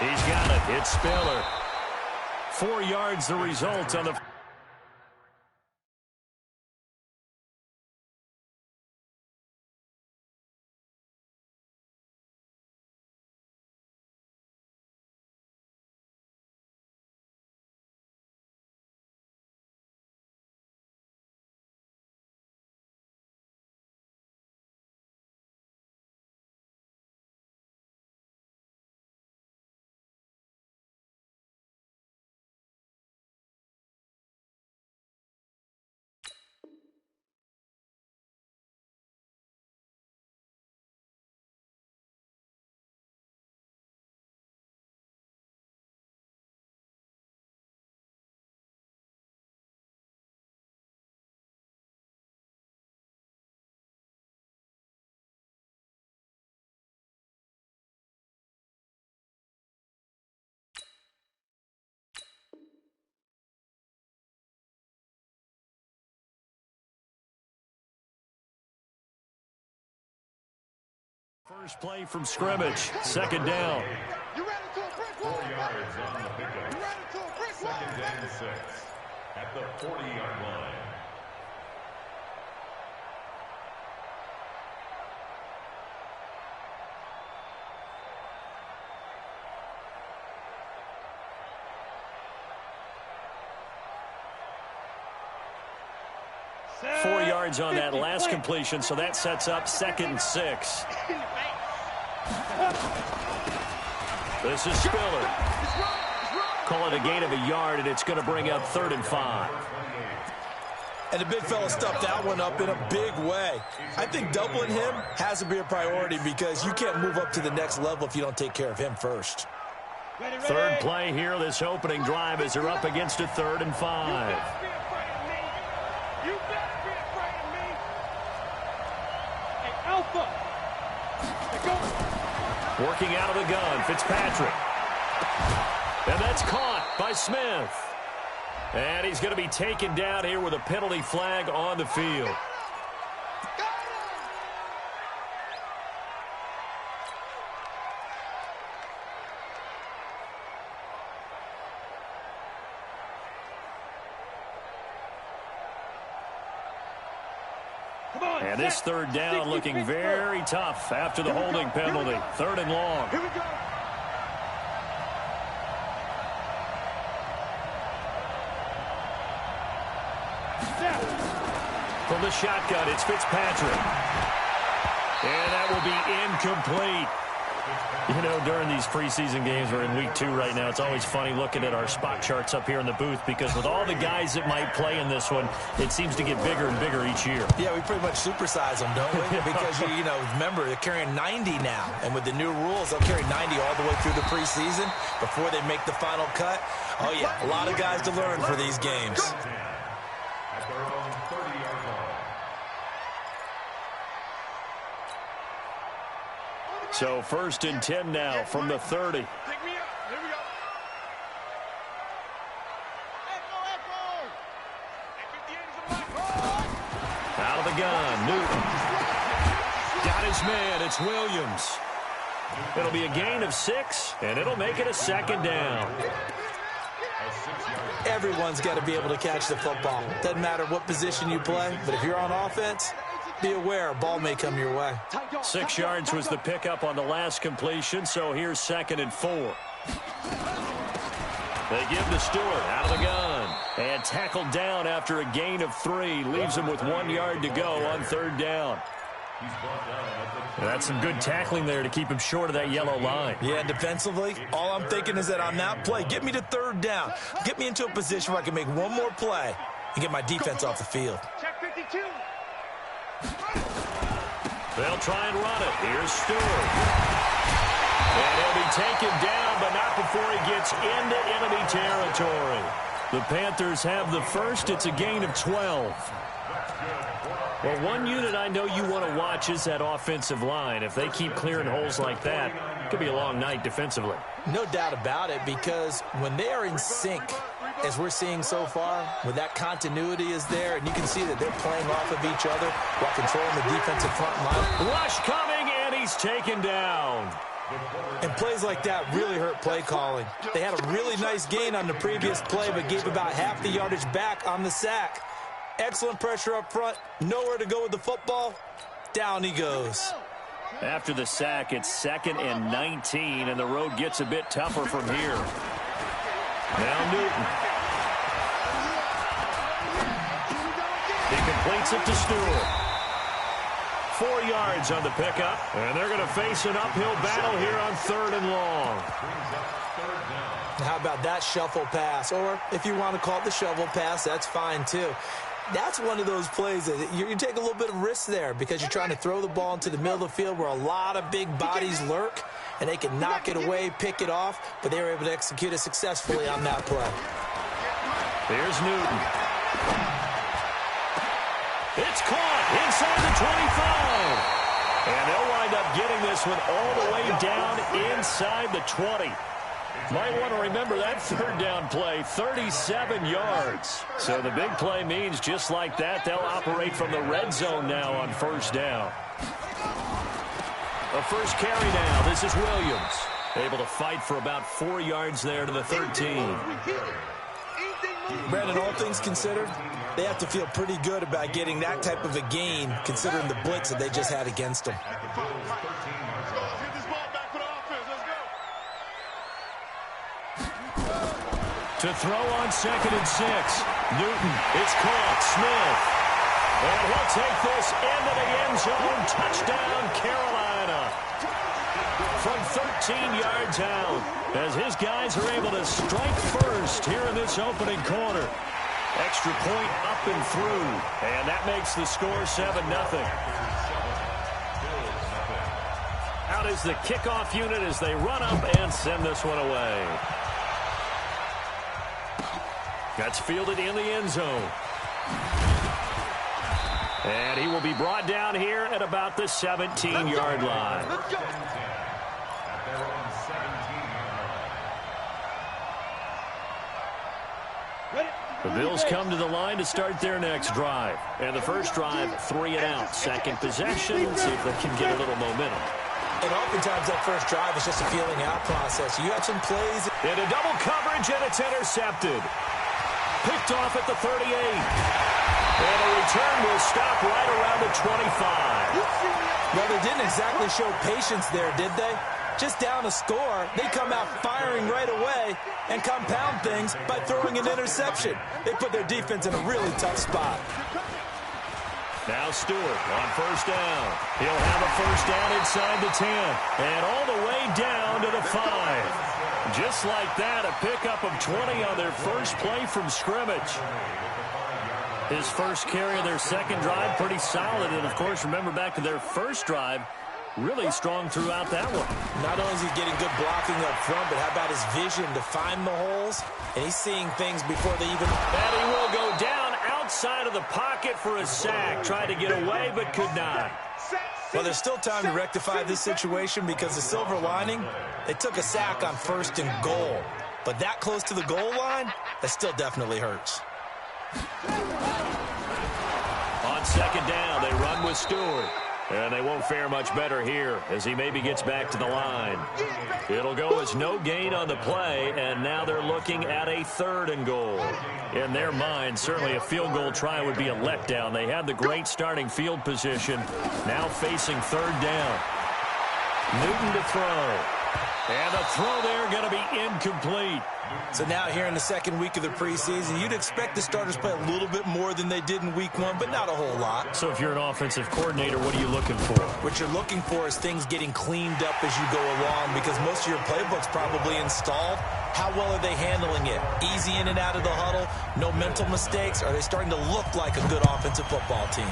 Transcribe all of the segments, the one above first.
He's got it. It's Spiller. 4 yards the result on the... First play from scrimmage, second down. You ran into a brick wall. 4 yards on the pickup. You ran into a brick wall. Second and 6 at the 40-yard line. Four yards on that last completion, so that sets up 2nd and 6. This is Spiller. Call it a gain of a yard, and it's going to bring up 3rd and 5. And the big fella stuffed that one up in a big way. I think doubling him has to be a priority because you can't move up to the next level if you don't take care of him first. Third play here, this opening drive, as they're up against a 3rd and 5. You better be afraid of me. Hey, Alpha. Hey, go. Working out of the gun, Fitzpatrick. And that's caught by Smith. And he's going to be taken down here with a penalty flag on the field. And this 3rd down looking very tough after the holding penalty. 3rd and long. Here we go. From the shotgun, it's Fitzpatrick. And that will be incomplete. You know, during these preseason games, we're in week 2 right now. It's always funny looking at our spot charts up here in the booth because with all the guys that might play in this one, it seems to get bigger and bigger each year. Yeah, we pretty much supersize them, don't we? Because, you know, remember, they're carrying 90 now. And with the new rules, they'll carry 90 all the way through the preseason before they make the final cut. Oh, yeah, a lot of guys to learn for these games. At their own 30-yard line. So 1st and 10 now from the 30. Pick me up. Here we go. Out of the gun, Newton. Got his man, it's Williams. It'll be a gain of 6, and it'll make it a 2nd down. Everyone's got to be able to catch the football. Doesn't matter what position you play, but if you're on offense, be aware a ball may come your way. 6 yards was the pickup on the last completion, so here's 2nd and 4. They give to Stewart out of the gun. And tackled down after a gain of 3. Leaves him with 1 yard to go on 3rd down. And that's some good tackling there to keep him short of that yellow line. Yeah, defensively, all I'm thinking is that on that play, get me to 3rd down. Get me into a position where I can make one more play and get my defense off the field. Check 52. They'll try and run it. Here's Stewart. And he'll be taken down, but not before he gets into enemy territory. The Panthers have the first. It's a gain of 12. Well, one unit I know you want to watch is that offensive line. If they keep clearing holes like that, it could be a long night defensively. No doubt about it, because when they are in sync, as we're seeing so far, when that continuity is there, and you can see that they're playing off of each other while controlling the defensive front line. Rush coming, and he's taken down. And plays like that really hurt play calling. They had a really nice gain on the previous play, but gave about half the yardage back on the sack. Excellent pressure up front. Nowhere to go with the football. Down he goes. After the sack, it's 2nd and 19, and the road gets a bit tougher from here. Now Newton. He completes it to Stewart. 4 yards on the pickup, and they're going to face an uphill battle here on 3rd and long. How about that shuffle pass? Or if you want to call it the shovel pass, that's fine too. That's one of those plays that you take a little bit of risk there because you're trying to throw the ball into the middle of the field where a lot of big bodies lurk, and they can knock it away, pick it off, but they were able to execute it successfully on that play. Here's Newton. It's caught inside the 25. And they'll wind up getting this one all the way down inside the 20. Might want to remember that 3rd down play, 37 yards. So the big play means just like that, they'll operate from the red zone now on 1st down. A first carry now. This is Williams. Able to fight for about 4 yards there to the 13. Brandon, all things considered, they have to feel pretty good about getting that type of a gain considering the blitz that they just had against them. To throw on 2nd and 6. Newton, it's caught. Smith. And he'll take this into the end zone. Touchdown, Carolina. From 13 yards out, as his guys are able to strike first here in this opening quarter. Extra point up and through. And that makes the score 7-0. Out is the kickoff unit as they run up and send this one away. That's fielded in the end zone. And he will be brought down here at about the 17-yard line. The Bills come to the line to start their next drive. And the first drive, 3 and out. Second possession, see if they can get a little momentum. And oftentimes that first drive is just a feeling out process. You have some plays. Into double coverage, and it's intercepted. Picked off at the 38. And the return will stop right around the 25. Well, they didn't exactly show patience there, did they? Just down a score, they come out firing right away and compound things by throwing an interception. They put their defense in a really tough spot. Now Stewart on 1st down. He'll have a 1st down inside the 10. And all the way down to the 5. Just like that, a pickup of 20 on their first play from scrimmage. His first carry of their second drive, pretty solid. And, of course, remember back to their first drive, really strong throughout that one. Not only is he getting good blocking up front, but how about his vision to find the holes? And he's seeing things before they even... And he will go down outside of the pocket for a sack. Tried to get away, but could not. Well, there's still time to rectify this situation because the silver lining, they took a sack on 1st and goal. But that close to the goal line, that still definitely hurts. On 2nd down, they run with Stewart. And they won't fare much better here as he maybe gets back to the line. It'll go as no gain on the play, and now they're looking at a 3rd and goal. In their mind, certainly a field goal try would be a letdown. They had the great starting field position, now facing 3rd down. Newton to throw. And the throw there going to be incomplete. So now here in the 2nd week of the preseason, you'd expect the starters to play a little bit more than they did in week 1, but not a whole lot. So if you're an offensive coordinator, what are you looking for? What you're looking for is things getting cleaned up as you go along because most of your playbook's probably installed. How well are they handling it? Easy in and out of the huddle? No mental mistakes? Are they starting to look like a good offensive football team?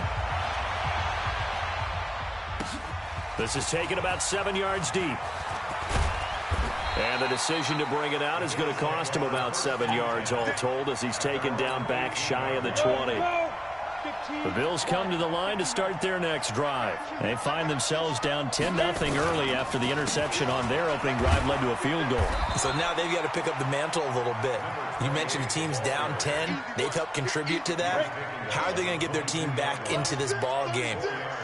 This is taken about 7 yards deep. And the decision to bring it out is going to cost him about 7 yards all told as he's taken down back shy of the 20. The Bills come to the line to start their next drive. They find themselves down 10-0 early after the interception on their opening drive led to a field goal. So now they've got to pick up the mantle a little bit. You mentioned the team's down 10. They've helped contribute to that. How are they going to get their team back into this ball game?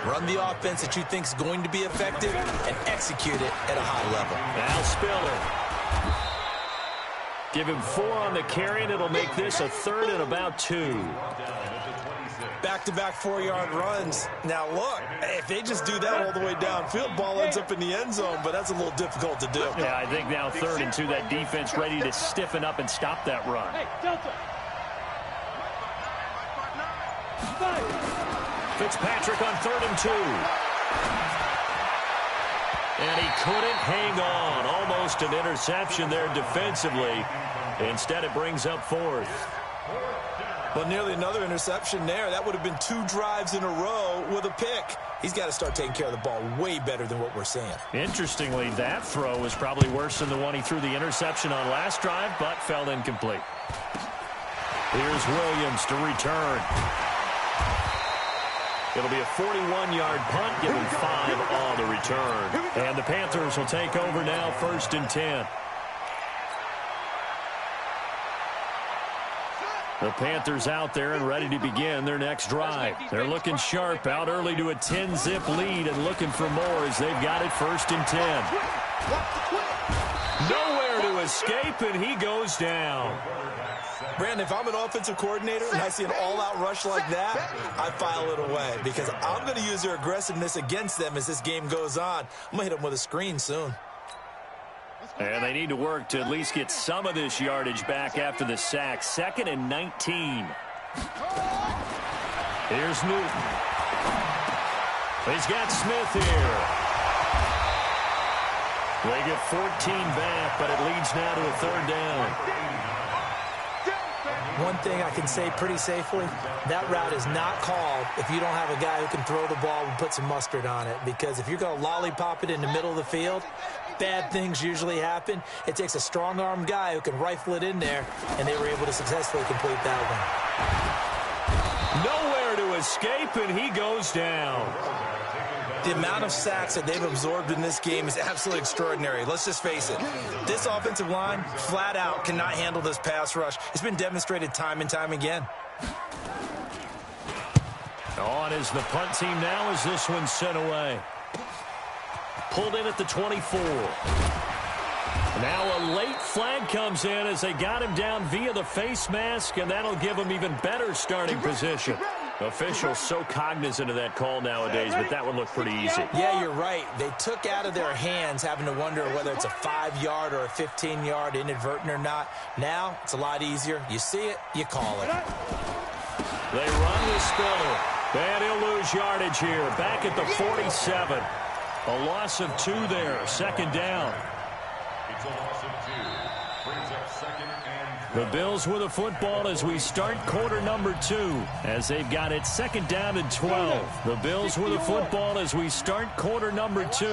Run the offense that you think is going to be effective and execute it at a high level. Now Spiller. Give him 4 on the carry, and it'll make this a 3rd and about 2. Back-to-back 4-yard runs. Now, look, if they just do that all the way downfield, ball ends up in the end zone, but that's a little difficult to do. Yeah, I think now 3rd and 2, that defense ready to stiffen up and stop that run. Hey, Delta. Fitzpatrick on 3rd and 2. And he couldn't hang on. Almost an interception there defensively. Instead, it brings up 4th. Well, nearly another interception there. That would have been 2 drives in a row with a pick. He's got to start taking care of the ball way better than what we're seeing. Interestingly, that throw was probably worse than the one he threw the interception on last drive, but fell incomplete. Here's Williams to return. It'll be a 41-yard punt, giving 5 on the return. And the Panthers will take over now, 1st and 10. The Panthers out there and ready to begin their next drive. They're looking sharp, out early to a 10-zip lead and looking for more as they've got it 1st and 10. Nowhere to escape, and he goes down. Brandon, if I'm an offensive coordinator and I see an all-out rush like that, I file it away because I'm going to use their aggressiveness against them as this game goes on. I'm going to hit them with a screen soon. And they need to work to at least get some of this yardage back after the sack. 2nd and 19. Here's Newton. He's got Smith here. They get 14 back, but it leads now to a 3rd down. One thing I can say pretty safely, that route is not called if you don't have a guy who can throw the ball and put some mustard on it. Because if you're going to lollipop it in the middle of the field, bad things usually happen. It takes a strong-armed guy who can rifle it in there, and they were able to successfully complete that one. Nowhere to escape, and he goes down. The amount of sacks that they've absorbed in this game is absolutely extraordinary. Let's just face it. This offensive line, flat out, cannot handle this pass rush. It's been demonstrated time and time again. On is the punt team now as this one's sent away. Pulled in at the 24. Now a late flag comes in as they got him down via the face mask, and that'll give him even better starting position. Officials so cognizant of that call nowadays, but that would look pretty easy. Yeah, you're right. They took out of their hands having to wonder whether it's a 5-yard or a 15-yard inadvertent or not. Now, it's a lot easier. You see it, you call it. They run with Spiller. And he'll lose yardage here. Back at the 47. A loss of 2 there. 2nd down. It's a loss of 2. Brings up 2nd and 12. The Bills with a football as we start quarter number 2, as they've got it 2nd down and 12. The Bills with a football as we start quarter number 2,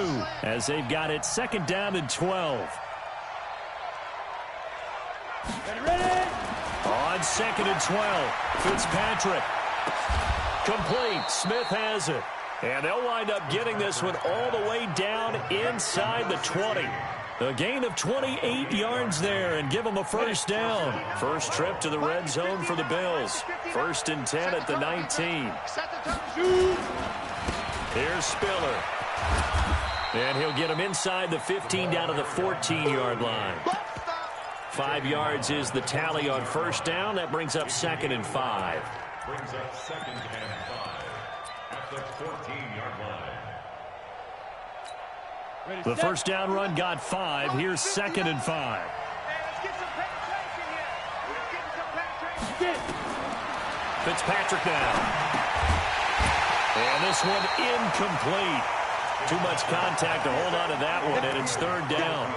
as they've got it 2nd down and 12. On 2nd and 12, Fitzpatrick. Complete. Smith has it. And they'll wind up getting this one all the way down inside the 20. A gain of 28 yards there and give them a 1st down. First trip to the red zone for the Bills. 1st and 10 at the 19. Here's Spiller. And he'll get him inside the 15 down to the 14-yard line. 5 yards is the tally on 1st down. That brings up 2nd and 5. Brings up 2nd and 5 at the 14-yard line. The 1st down run got 5. Here's 2nd and 5. Hey, let's get some penetration here. Let's get some penetration. Fitzpatrick now. And this one incomplete. Too much contact to hold on to that one, and it's 3rd down.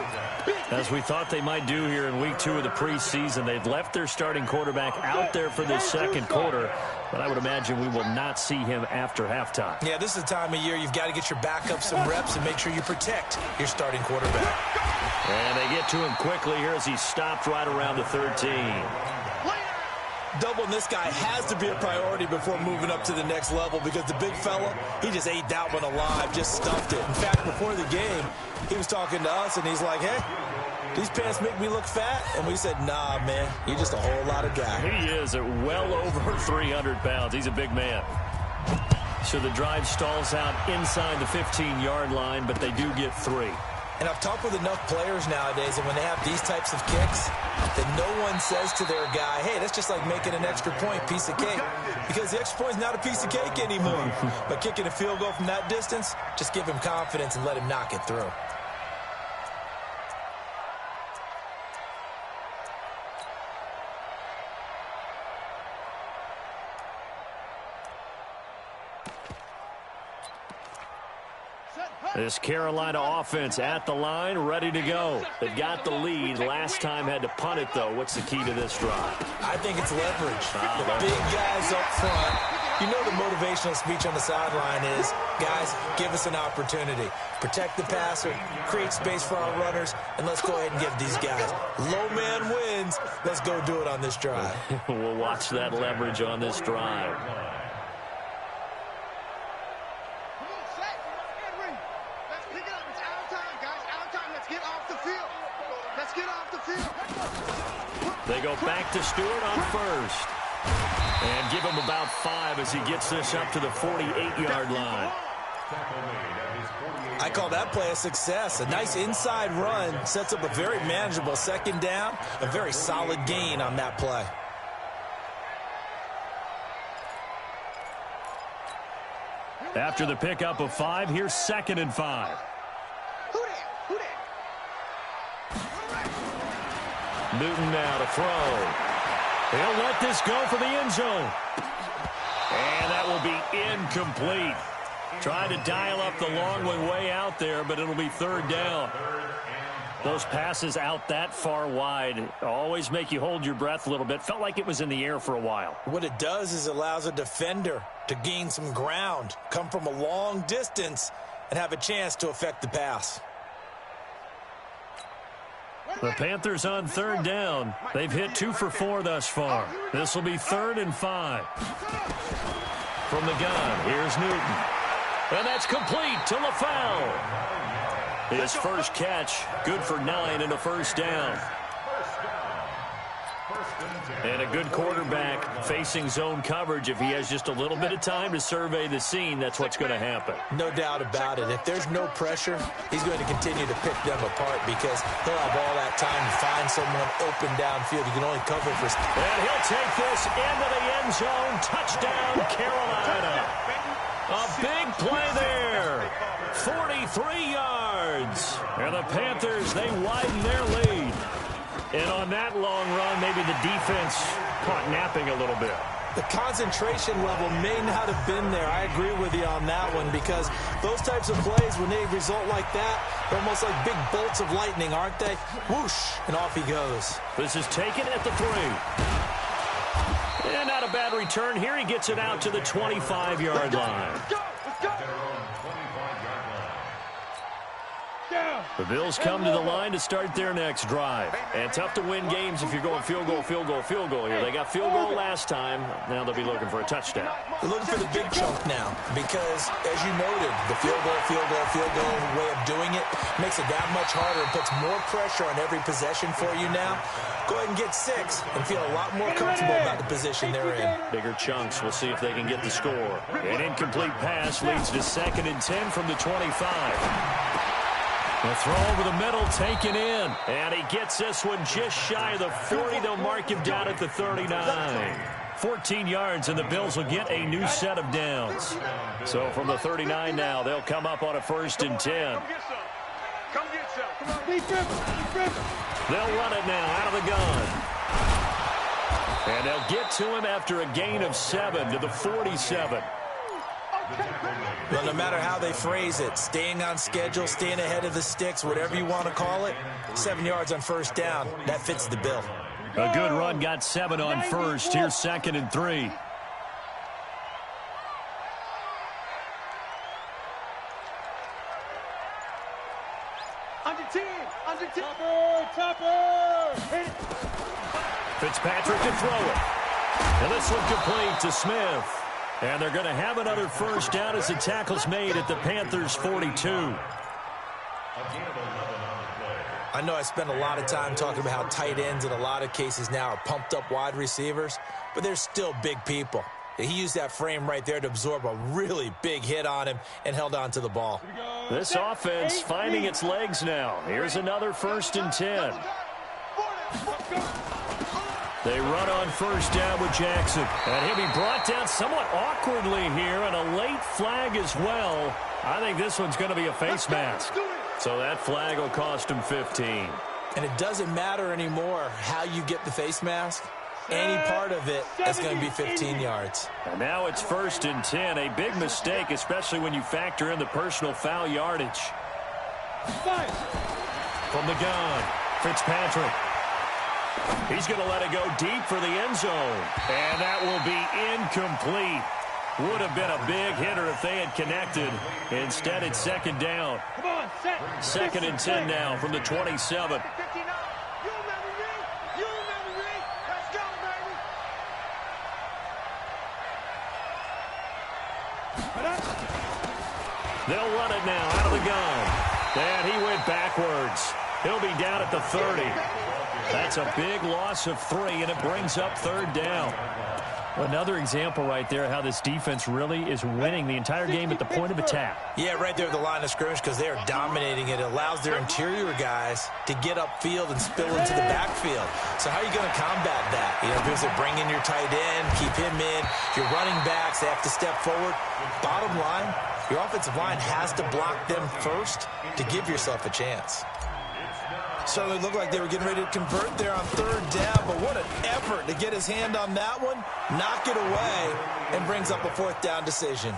As we thought they might do here in week 2 of the preseason, they've left their starting quarterback out there for this 2nd quarter, but I would imagine we will not see him after halftime. Yeah, this is the time of year you've got to get your backup some reps and make sure you protect your starting quarterback. And they get to him quickly here as he stopped right around the 13. Doubling this guy has to be a priority before moving up to the next level because the big fella, he just ate that one alive, just stuffed it. In fact, before the game, he was talking to us, and he's like, hey, these pants make me look fat? And we said, nah, man, you're just a whole lot of guy. He is at well over 300 pounds. He's a big man. So the drive stalls out inside the 15-yard line, but they do get 3. And I've talked with enough players nowadays, and when they have these types of kicks, that no one says to their guy, hey, that's just like making an extra point, piece of cake. Because the extra point is not a piece of cake anymore. But kicking a field goal from that distance, just give him confidence and let him knock it through. This Carolina offense at the line, ready to go. They've got the lead. Last time had to punt it, though. What's the key to this drive? I think it's leverage. The big guys up front. You know the motivational speech on the sideline is, guys, give us an opportunity. Protect the passer, create space for our runners, and let's go ahead and give these guys. Low man wins. Let's go do it on this drive. We'll watch that leverage on this drive. They go back to Stewart on first. And give him about 5 as he gets this up to the 48-yard line. I call that play a success. A nice inside run sets up a very manageable second down. A very solid gain on that play. After the pickup of 5, here's 2nd and 5. Newton now to throw. He'll let this go for the end zone. And that will be incomplete. Trying to dial up the long one way out there, but it'll be 3rd down. Those passes out that far wide always make you hold your breath a little bit. Felt like it was in the air for a while. What it does is it allows a defender to gain some ground, come from a long distance, and have a chance to affect the pass. The Panthers on 3rd down. They've hit 2 for 4 thus far. This will be 3rd and 5. From the gun, here's Newton. And that's complete to LaFell. His first catch, good for 9 and a 1st down. And a good quarterback facing zone coverage. If he has just a little bit of time to survey the scene, that's what's going to happen. No doubt about it. If there's no pressure, he's going to continue to pick them apart because he'll have all that time to find someone open downfield. He can only cover for... And he'll take this into the end zone. Touchdown, Carolina. A big play there. 43 yards. And the Panthers, they widen their lead. And on that long run, maybe the defense caught napping a little bit. The concentration level may not have been there. I agree with you on that one because those types of plays, when they result like that, they're almost like big bolts of lightning, aren't they? Whoosh, and off he goes. This is taken at the 3. And not a bad return here. He gets it out to the 25-yard line. Let's go! The Bills come to the line to start their next drive. And tough to win games if you're going field goal, field goal, field goal here. They got field goal last time. Now they'll be looking for a touchdown. They're looking for the big chunk now because, as you noted, the field goal way of doing it makes it that much harder and puts more pressure on every possession for you now. Go ahead and get 6 and feel a lot more comfortable about the position they're in. Bigger chunks. We'll see if they can get the score. An incomplete pass leads to 2nd and 10 from the 25. The throw over the middle taken in. And he gets this one just shy of the 40. They'll mark him down at the 39. 14 yards, and the Bills will get a new set of downs. So from the 39 now, they'll come up on a 1st and 10. Come get some. Come on, defense. They'll run it now out of the gun. And they'll get to him after a gain of 7 to the 47. Well, no matter how they phrase it, staying on schedule, staying ahead of the sticks, whatever you want to call it, 7 yards on 1st down, that fits the bill. A good run, got 7 on 1st. Here's 2nd and 3. Under 10. Under 10. Topper. Fitzpatrick to throw it. And this one complete to Smith. And they're going to have another first down as the tackle's made at the Panthers' 42. I know I spend a lot of time talking about how tight ends in a lot of cases now are pumped up wide receivers, but they're still big people. He used that frame right there to absorb a really big hit on him and held on to the ball. This offense finding its legs now. Here's another 1st and 10. They run on first down with Jackson. And he'll be brought down somewhat awkwardly here, and a late flag as well. I think this one's going to be a face mask. So that flag will cost him 15. And it doesn't matter anymore how you get the face mask. Any part of it is going to be 15 yards. And now it's 1st and 10. A big mistake, especially when you factor in the personal foul yardage. From the gun, Fitzpatrick. He's going to let it go deep for the end zone. And that will be incomplete. Would have been a big hitter if they had connected. Instead, it's 2nd down. 2nd and 10 now from the 27. They'll run it now out of the gun. And he went backwards. He'll be down at the 30. That's a big loss of 3, and it brings up 3rd down. Another example right there how this defense really is winning the entire game at the point of attack. Yeah, right there at the line of scrimmage because they are dominating it. It allows their interior guys to get upfield and spill into the backfield. So how are you going to combat that? You know, because they bring in your tight end, keep him in. Your running backs, they have to step forward. Bottom line, your offensive line has to block them first to give yourself a chance. Certainly looked like they were getting ready to convert there on 3rd down, but what an effort to get his hand on that one, knock it away, and brings up a 4th down decision.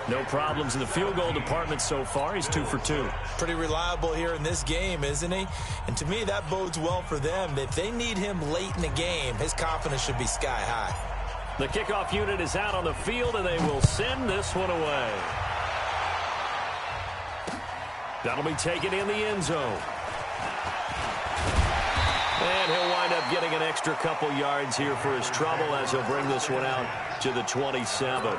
No problems in the field goal department so far. He's 2 for 2. Pretty reliable here in this game, isn't he? And to me, that bodes well for them. If they need him late in the game, his confidence should be sky high. The kickoff unit is out on the field, and they will send this one away. That'll be taken in the end zone. And he'll wind up getting an extra couple yards here for his trouble as he'll bring this one out to the 27.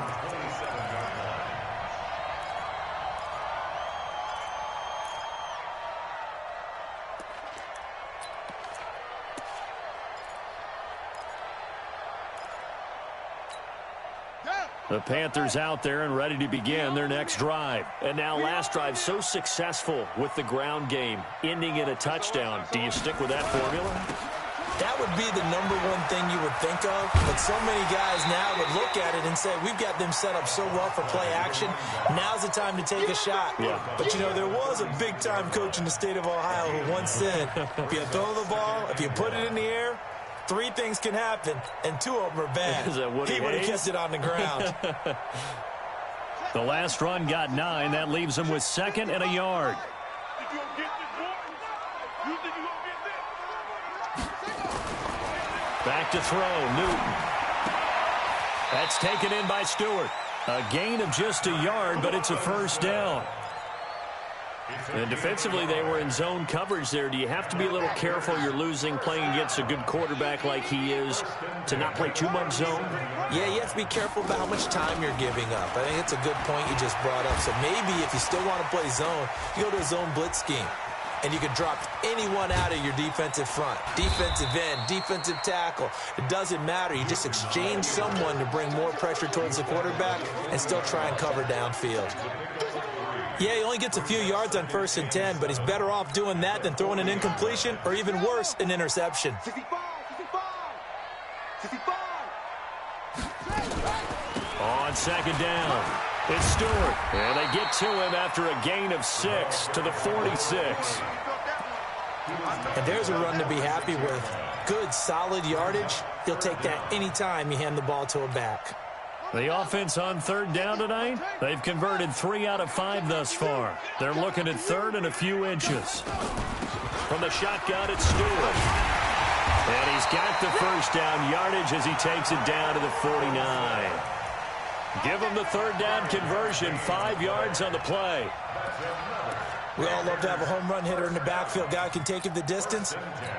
The Panthers out there and ready to begin their next drive. And now last drive so successful with the ground game, ending in a touchdown. Do you stick with that formula? That would be the #1 thing you would think of, but so many guys now would look at it and say, we've got them set up so well for play action. Now's the time to take a shot. Yeah. But, you know, there was a big-time coach in the state of Ohio who once said, if you throw the ball, if you put it in the air, 3 things can happen, and 2 of them are bad. He would have kept it on the ground. The last run got 9. That leaves him with 2nd and a yard. Back to throw, Newton. That's taken in by Stewart. A gain of just a yard, but it's a 1st down. And defensively, they were in zone coverage there. Do you have to be a little careful? You're losing playing against a good quarterback like he is to not play too much zone? Yeah, you have to be careful about how much time you're giving up. I think it's a good point you just brought up. So maybe if you still want to play zone, you go to a zone blitz scheme. And you can drop anyone out of your defensive front, defensive end, defensive tackle. It doesn't matter. You just exchange someone to bring more pressure towards the quarterback and still try and cover downfield. Yeah, he only gets a few yards on 1st and 10, but he's better off doing that than throwing an incompletion or even worse, an interception. On 2nd down, it's Stewart. And they get to him after a gain of 6 to the 46. And there's a run to be happy with. Good, solid yardage. He'll take that anytime you hand the ball to a back. The offense on 3rd down tonight, they've converted 3 out of 5 thus far. They're looking at 3rd and a few inches. From the shotgun, it's Stewart. And he's got the 1st down yardage as he takes it down to the 49. Give him the 3rd down conversion, 5 yards on the play. We all love to have a home run hitter in the backfield. Guy can take it the distance.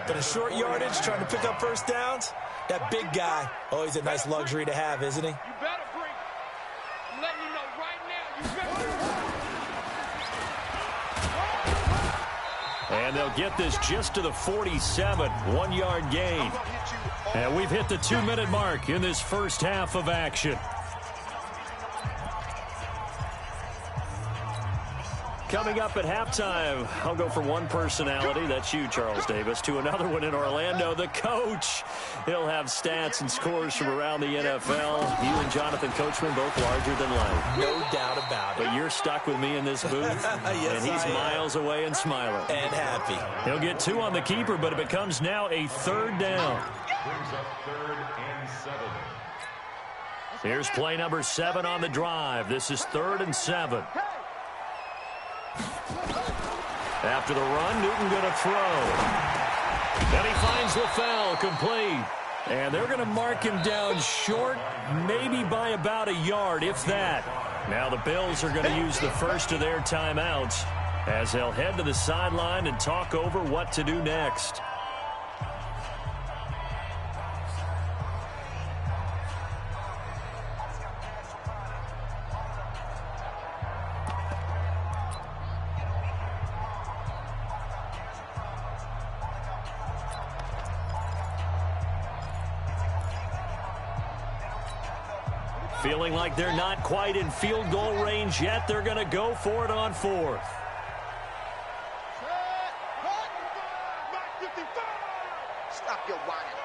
But in short yardage, trying to pick up 1st downs, That big guy, always a nice luxury to have, isn't he? You better bring it. I'm letting you know right now, you better bring it. And they'll get this just to the 47, 1-yard gain. And we've hit the 2-minute mark in this first half of action. Coming up at halftime, I'll go from one personality, that's you, Charles Davis, to another one in Orlando, the coach. He'll have stats and scores from around the NFL. You and Jonathan Coachman, both larger than life. No doubt about it. But you're stuck with me in this booth, Yes, and he's miles away and smiling. And happy. He'll get 2 on the keeper, but it becomes now a 3rd down. Brings up 3rd and 7. Here's play number 7 on the drive. This is 3rd and 7. After the run, Newton going to throw. Then he finds LaFell, complete. And they're going to mark him down short, maybe by about a yard, if that. Now the Bills are going to use the first of their timeouts as they'll head to the sideline and talk over what to do next. Feeling like they're not quite in field goal range yet. They're going to go for it on 4th. Stop your whining.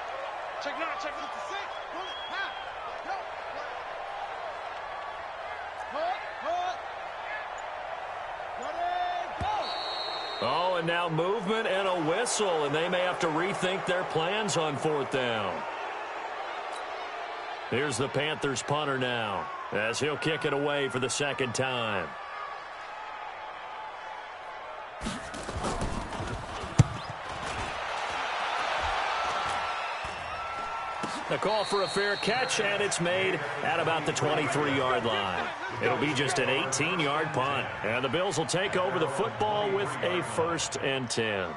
Check 9, check 56. Oh, and now movement and a whistle, and they may have to rethink their plans on 4th down. Here's the Panthers punter now, as he'll kick it away for the 2nd time. A call for a fair catch, and it's made at about the 23-yard line. It'll be just an 18-yard punt, and the Bills will take over the football with a 1st and 10.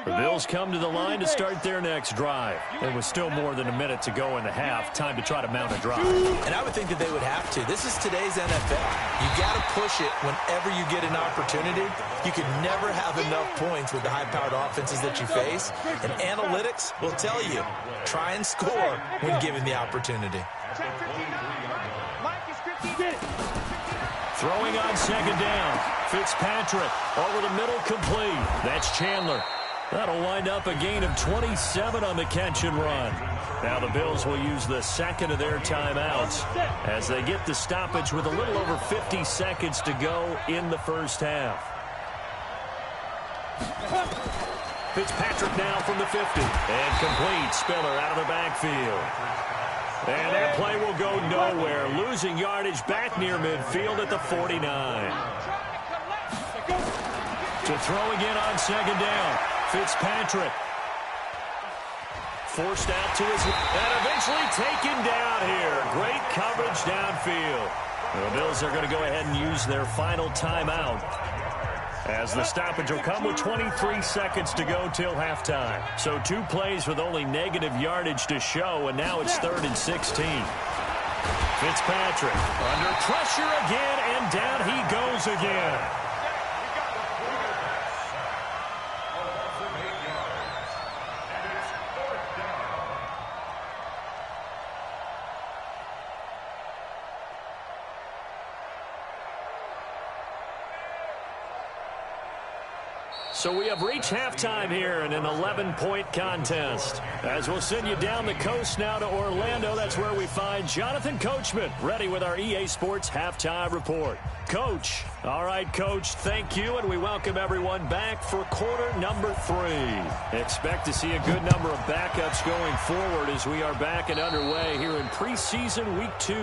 The Bills come to the line to start their next drive. And with still more than a minute to go in the half, time to try to mount a drive. And I would think that they would have to. This is today's NFL. You got to push it whenever you get an opportunity. You can never have enough points with the high-powered offenses that you face. And analytics will tell you, try and score when given the opportunity. Throwing on 2nd down. Fitzpatrick over the middle, complete. That's Chandler. That'll wind up a gain of 27 on the catch and run. Now the Bills will use the 2nd of their timeouts as they get the stoppage with a little over 50 seconds to go in the first half. Fitzpatrick now from the 50. And complete. Spiller out of the backfield. And that play will go nowhere. Losing yardage back near midfield at the 49. To throw again on 2nd down. Fitzpatrick. Forced out to his left. And eventually taken down here. Great coverage downfield. The Bills are going to go ahead and use their final timeout, as the stoppage will come with 23 seconds to go till halftime. So 2 plays with only negative yardage to show, and now it's 3rd and 16. Fitzpatrick under pressure again, and down he goes again. So we have reached halftime here in an 11-point contest. As we'll send you down the coast now to Orlando, that's where we find Jonathan Coachman, ready with our EA Sports Halftime Report. Coach. All right, Coach, thank you, and we welcome everyone back for quarter number 3. Expect to see a good number of backups going forward as we are back and underway here in preseason week 2.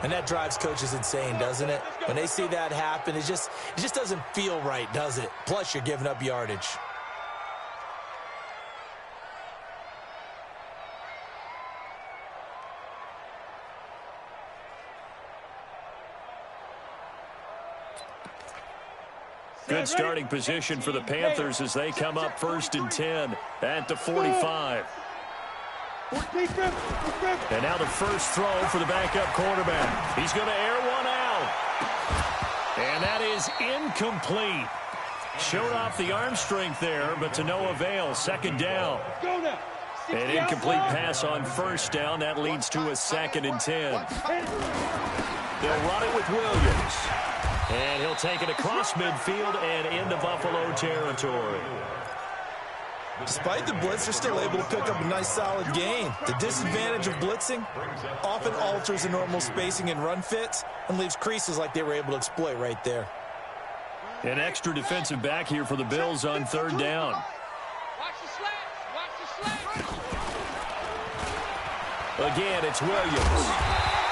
And that drives coaches insane, doesn't it? When they see that happen, it just doesn't feel right, does it? Plus, you're giving up yardage. Good starting position for the Panthers as they come up 1st and 10 at the 45. And now the first throw for the backup quarterback. He's going to air one out. And that is incomplete. Showed off the arm strength there, but to no avail. 2nd down. An incomplete pass on 1st down. That leads to a 2nd and 10. They'll run it with Williams. And he'll take it across midfield and into Buffalo territory. Despite the blitz, they're still able to pick up a nice solid gain. The disadvantage of blitzing often alters the normal spacing and run fits and leaves creases like they were able to exploit right there. An extra defensive back here for the Bills on 3rd down. Watch the slats. Watch the slats. Again, it's Williams.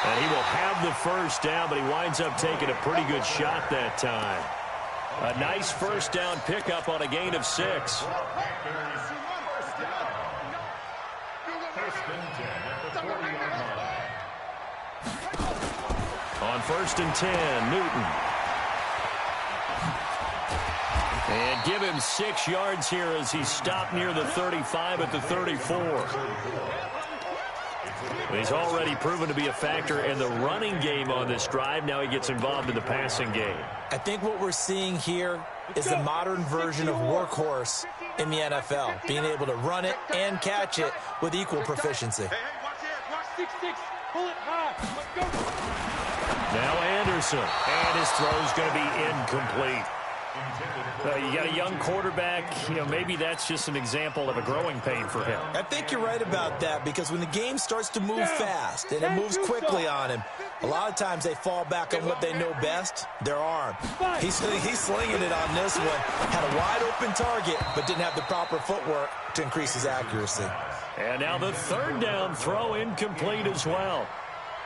And he will have the 1st down, but he winds up taking a pretty good shot that time. A nice 1st down pickup on a gain of 6. On 1st and 10, Newton. And give him 6 yards here as he stopped near the 35 at the 34. He's already proven to be a factor in the running game on this drive. Now he gets involved in the passing game. I think what we're seeing here is the modern version of workhorse in the NFL, being able to run it and catch it with equal proficiency. Hey, watch it. Watch 6-6. Pull it high. Let's go. Now Anderson. And his throw's going to be incomplete. You got a young quarterback, maybe that's just an example of a growing pain for him. I think you're right about that, because when the game starts to move fast and it moves quickly on him, a lot of times they fall back on what they know best, their arm. He's slinging it on this one. Had a wide open target, but didn't have the proper footwork to increase his accuracy. And now the 3rd down throw incomplete as well.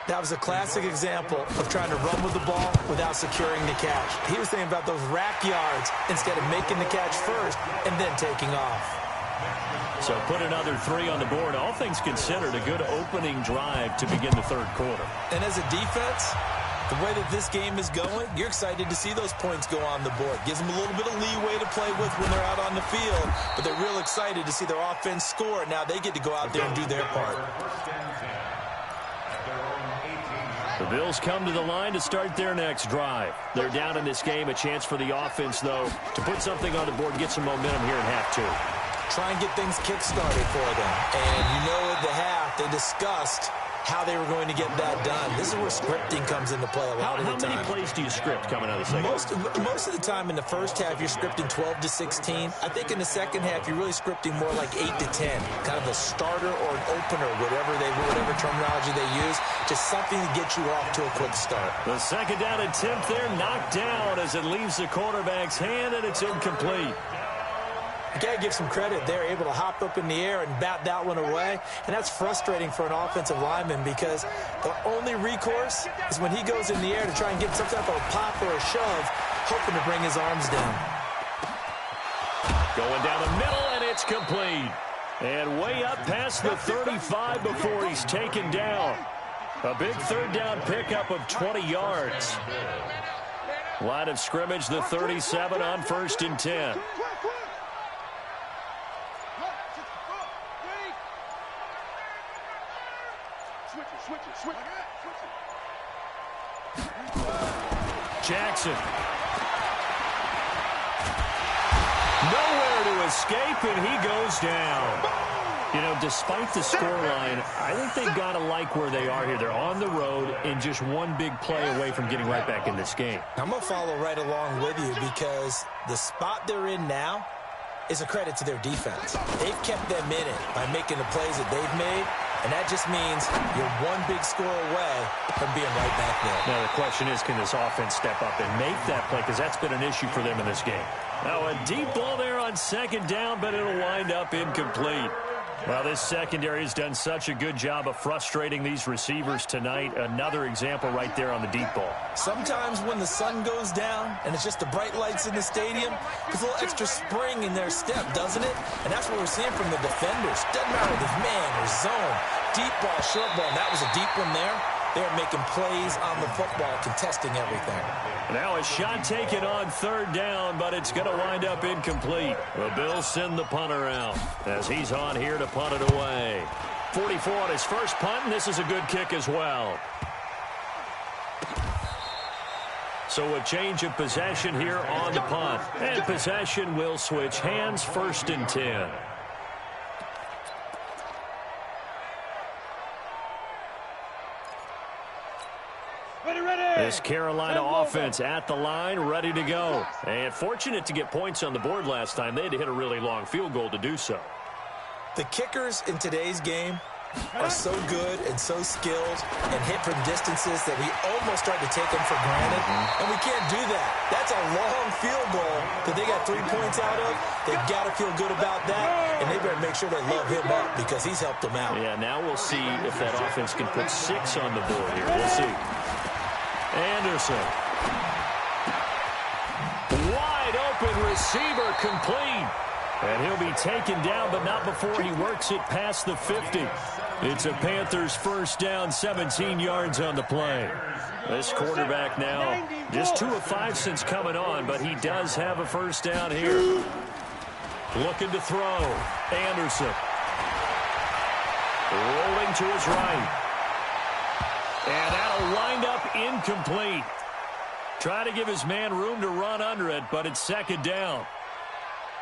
That was a classic example of trying to run with the ball without securing the catch. He was thinking about those rack yards instead of making the catch first and then taking off. So put another 3 on the board. All things considered, a good opening drive to begin the 3rd quarter. And as a defense, the way that this game is going, you're excited to see those points go on the board. Gives them a little bit of leeway to play with when they're out on the field, but they're real excited to see their offense score. Now they get to go out there and do their part. The Bills come to the line to start their next drive. They're down in this game. A chance for the offense, though, to put something on the board, get some momentum here in half 2. Try and get things kick-started for them. And at the half, they discussed how they were going to get that done. This is where scripting comes into play a lot of the time. How many plays do you script coming out of the second? Most of the time in the first half, you're scripting 12 to 16. I think in the second half, you're really scripting more like 8 to 10. Kind of a starter or an opener, whatever terminology they use. Just something to get you off to a quick start. The 2nd down attempt there knocked down as it leaves the quarterback's hand, and it's incomplete. You got to give some credit. They're able to hop up in the air and bat that one away. And that's frustrating for an offensive lineman, because the only recourse is when he goes in the air to try and get some type of a pop or a shove, hoping to bring his arms down. Going down the middle, and it's complete. And way up past the 35 before he's taken down. A big 3rd down pickup of 20 yards. Line of scrimmage, the 37 on 1st and 10. Jackson. Nowhere to escape, and he goes down. Despite the scoreline, I think they've got to like where they are here. They're on the road and just one big play away from getting right back in this game. I'm going to follow right along with you, because the spot they're in now is a credit to their defense. They've kept them in it by making the plays that they've made, and that just means you're one big score away from being right back there. Now, the question is, can this offense step up and make that play? Because that's been an issue for them in this game. Now, a deep ball there on 2nd down, but it'll wind up incomplete. Well, this secondary has done such a good job of frustrating these receivers tonight. Another example right there on the deep ball. Sometimes when the sun goes down and it's just the bright lights in the stadium, there's a little extra spring in their step, doesn't it? And that's what we're seeing from the defenders. Doesn't matter if it's man or zone, deep ball, short ball, and that was a deep one there. They're making plays on the football, contesting everything. Now a shot taken on third down, but it's going to wind up incomplete. The Bills send the punter out as he's on here to punt it away. 44 on his first punt, and this is a good kick as well. So a change of possession here on the punt. And possession will switch hands, 1st and 10. This Carolina offense at the line, ready to go. And fortunate to get points on the board last time. They had to hit a really long field goal to do so. The kickers in today's game are so good and so skilled and hit from distances that we almost start to take them for granted. And we can't do that. That's a long field goal that they got 3 points out of. They've got to feel good about that, and they better make sure they load him up because he's helped them out. Yeah, now we'll see if that offense can put 6 on the board here. We'll see. Anderson. Wide open receiver, complete. And he'll be taken down, but not before he works it past the 50. It's a Panthers first down, 17 yards on the play. This quarterback now just 2 of 5 since coming on, but he does have a first down here. Looking to throw. Anderson. Rolling to his right. And that'll wind up incomplete. Trying to give his man room to run under it, but it's 2nd down.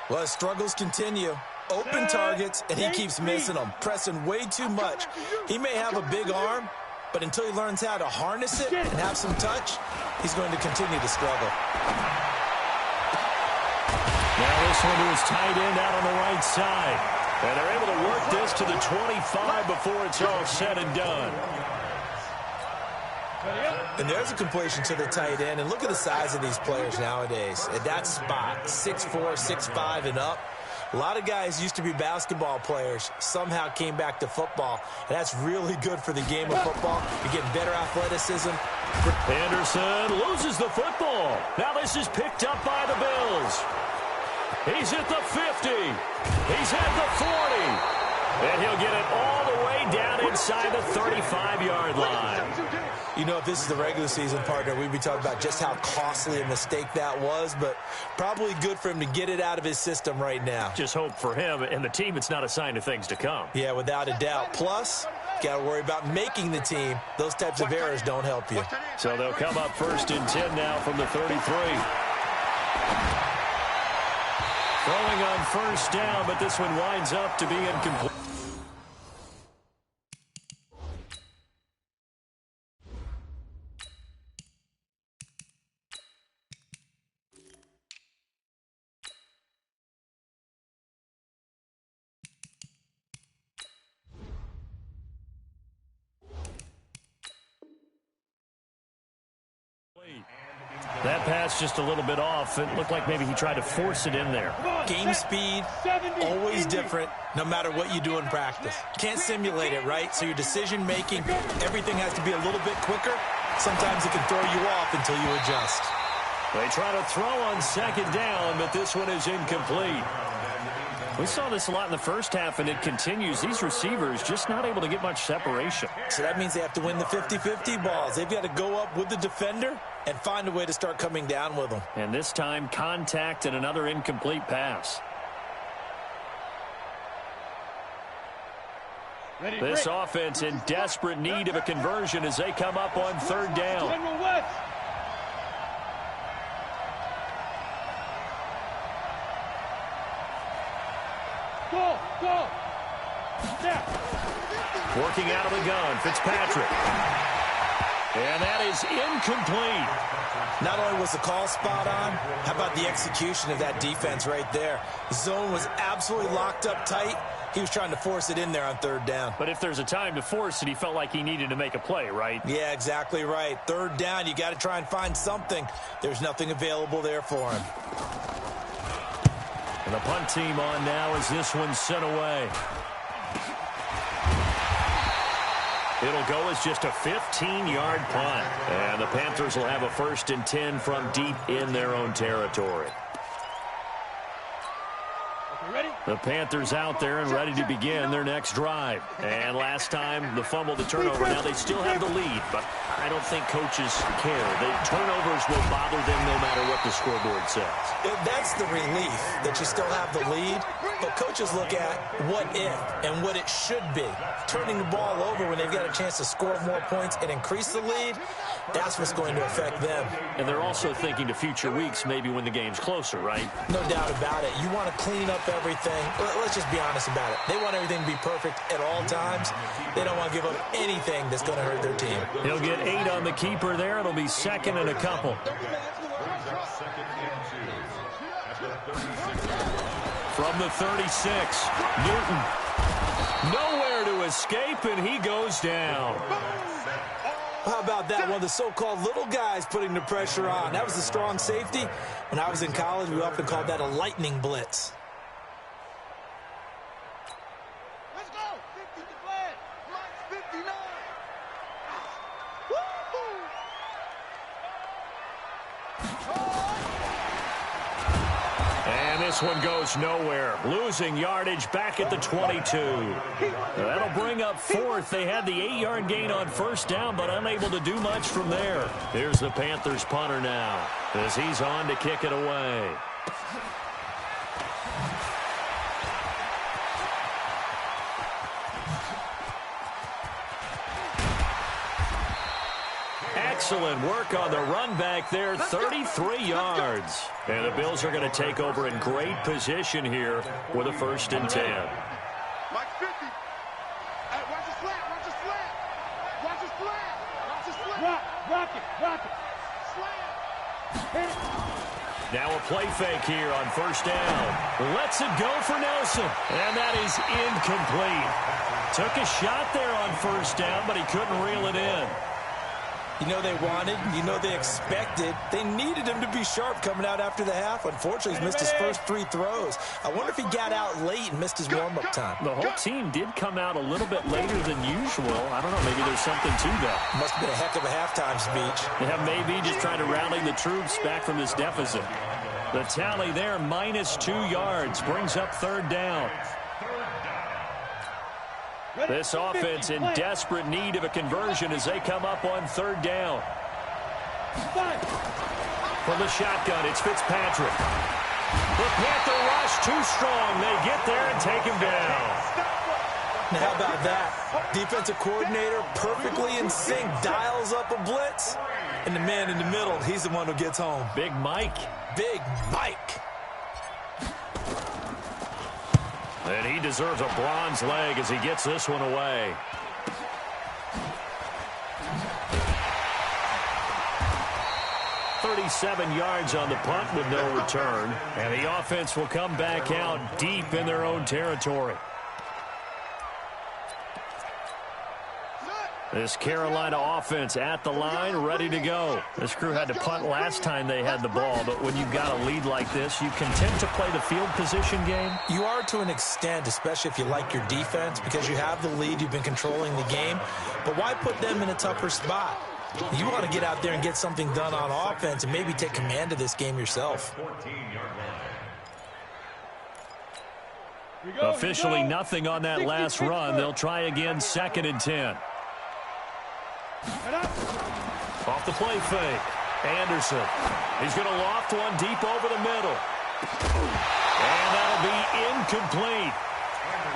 Well, his struggles continue. Open targets, and he keeps missing them, pressing way too much. He may have a big arm, but until he learns how to harness it and have some touch, he's going to continue to struggle. Now this one to his tight end out on the right side. And they're able to work this to the 25 before it's all said and done. And there's a completion to the tight end. And look at the size of these players nowadays. At that spot, 6'4", 6'5", and up. A lot of guys used to be basketball players, somehow came back to football. And that's really good for the game of football. You're getting better athleticism. Anderson loses the football. Now this is picked up by the Bills. He's at the 50. He's at the 40. And he'll get it all the way down inside the 35-yard line. You know, if this is the regular season, partner, we'd be talking about just how costly a mistake that was, but probably good for him to get it out of his system right now. Just hope for him and the team it's not a sign of things to come. Yeah, without a doubt. Plus, got to worry about making the team. Those types of errors don't help you. So they'll come up 1st and 10 now from the 33. Throwing on 1st down, but this one winds up to be incomplete. That pass just a little bit off. It looked like maybe he tried to force it in there. Game speed, always different, no matter what you do in practice. Can't simulate it, right? So your decision-making, everything has to be a little bit quicker. Sometimes it can throw you off until you adjust. They try to throw on 2nd down, but this one is incomplete. We saw this a lot in the first half, and it continues. These receivers just not able to get much separation. So that means they have to win the 50-50 balls. They've got to go up with the defender and find a way to start coming down with them. And this time, contact and another incomplete pass. This offense in desperate need of a conversion as they come up on 3rd down. Go. Working out of the gun, Fitzpatrick. And that is incomplete. Not only was the call spot on, how about the execution of that defense right there? The zone was absolutely locked up tight. He was trying to force it in there on 3rd down. But if there's a time to force it, he felt like he needed to make a play, right? Yeah, exactly right. 3rd down, you got to try and find something. There's nothing available there for him. And the punt team on now as this one's sent away. It'll go as just a 15-yard punt. And the Panthers will have a 1st and 10 from deep in their own territory. Okay, ready? The Panthers out there and ready to begin their next drive. And last time, the fumble, the turnover. Now they still have the lead, but I don't think coaches care. The turnovers will bother them no matter what the scoreboard says. That's the relief, that you still have the lead. But coaches look at what if and what it should be. Turning the ball over when they've got a chance to score more points and increase the lead, that's what's going to affect them. And they're also thinking to future weeks, maybe when the game's closer, right? No doubt about it. You want to clean up everything. Let's just be honest about it. They want everything to be perfect at all times. They don't want to give up anything that's going to hurt their team. He'll get 8 on the keeper there. It'll be second and a couple. From the 36, Newton. Nowhere to escape, and he goes down. How about that? One of the so-called little guys putting the pressure on. That was a strong safety. When I was in college, we often called that a lightning blitz. Let's go. 50 to play. Mike's 59. Woo! And this one goes nowhere. Losing yardage back at the 22. That'll bring up fourth. They had the 8-yard gain on first down, but unable to do much from there. Here's the Panthers punter now, as he's on to kick it away. Excellent work on the run back there, 33 yards. And the Bills are going to take over in great position here with a 1st and 10. Mike's 50. Hey, watch the slant. Watch the slant. Watch the slant. Watch the slant. Rock it. Slant. Now a play fake here on 1st down. Lets it go for Nelson. And that is incomplete. Took a shot there on 1st down, but he couldn't reel it in. You know they wanted, you know they expected. They needed him to be sharp coming out after the half. Unfortunately, he's missed his first 3 throws. I wonder if he got out late and missed his warm-up time. The whole team did come out a little bit later than usual. I don't know, maybe there's something to that. Must have been a heck of a halftime speech. Yeah, maybe just trying to rally the troops back from this deficit. The tally there, minus 2 yards, brings up 3rd down. This offense in desperate need of a conversion as they come up on 3rd down. From the shotgun, it's Fitzpatrick. The Panther rush too strong. They get there and take him down. Now, how about that? Defensive coordinator perfectly in sync, dials up a blitz, and the man in the middle, he's the one who gets home. Big Mike. Big Mike. And he deserves a bronze leg as he gets this one away. "37 yards on the punt with no return. And the offense will come back out deep in their own territory. This Carolina offense at the line, ready to go. This crew had to punt last time they had the ball, but when you've got a lead like this, you content to play the field position game? You are to an extent, especially if you like your defense, because you have the lead, you've been controlling the game. But why put them in a tougher spot? You want to get out there and get something done on offense and maybe take command of this game yourself. Officially nothing on that last run. They'll try again, 2nd and 10. Off the play fake. Anderson. He's going to loft one deep over the middle. And that'll be incomplete.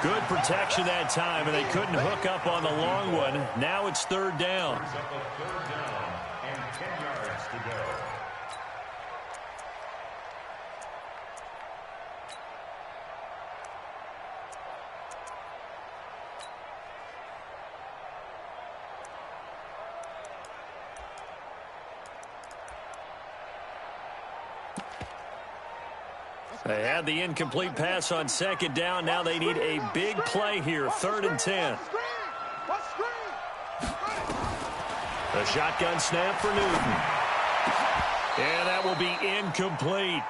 Good protection that time, and they couldn't hook up on the long one. Now it's 3rd down. And 10 yards to go. They had the incomplete pass on 2nd down. Now they need a big play here, 3rd and 10. The shotgun snap for Newton. And that will be incomplete.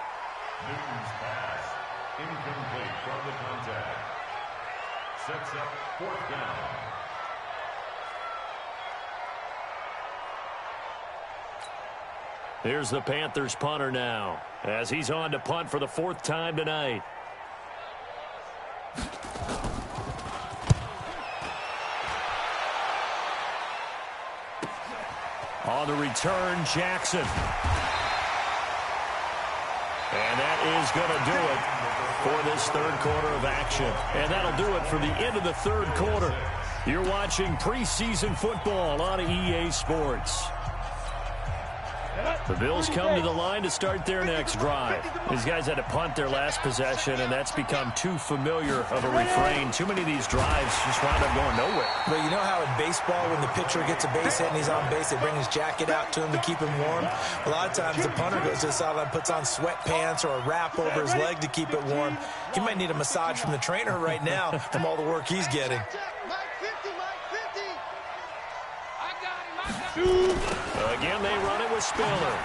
Newton's pass, incomplete from the contact. Sets up 4th down. Here's the Panthers punter now, as he's on to punt for the 4th time tonight. On the return, Jackson. And that is going to do it for this third quarter of action. And that'll do it for the end of the third quarter. You're watching preseason football on EA Sports. The Bills come to the line to start their next drive. These guys had to punt their last possession, and that's become too familiar of a refrain. Too many of these drives just wound up going nowhere. But you know how in baseball, when the pitcher gets a base hit and he's on base, they bring his jacket out to him to keep him warm? A lot of times the punter goes to the sideline, puts on sweatpants or a wrap over his leg to keep it warm. He might need a massage from the trainer right now from all the work he's getting. Again, they run it with Spiller.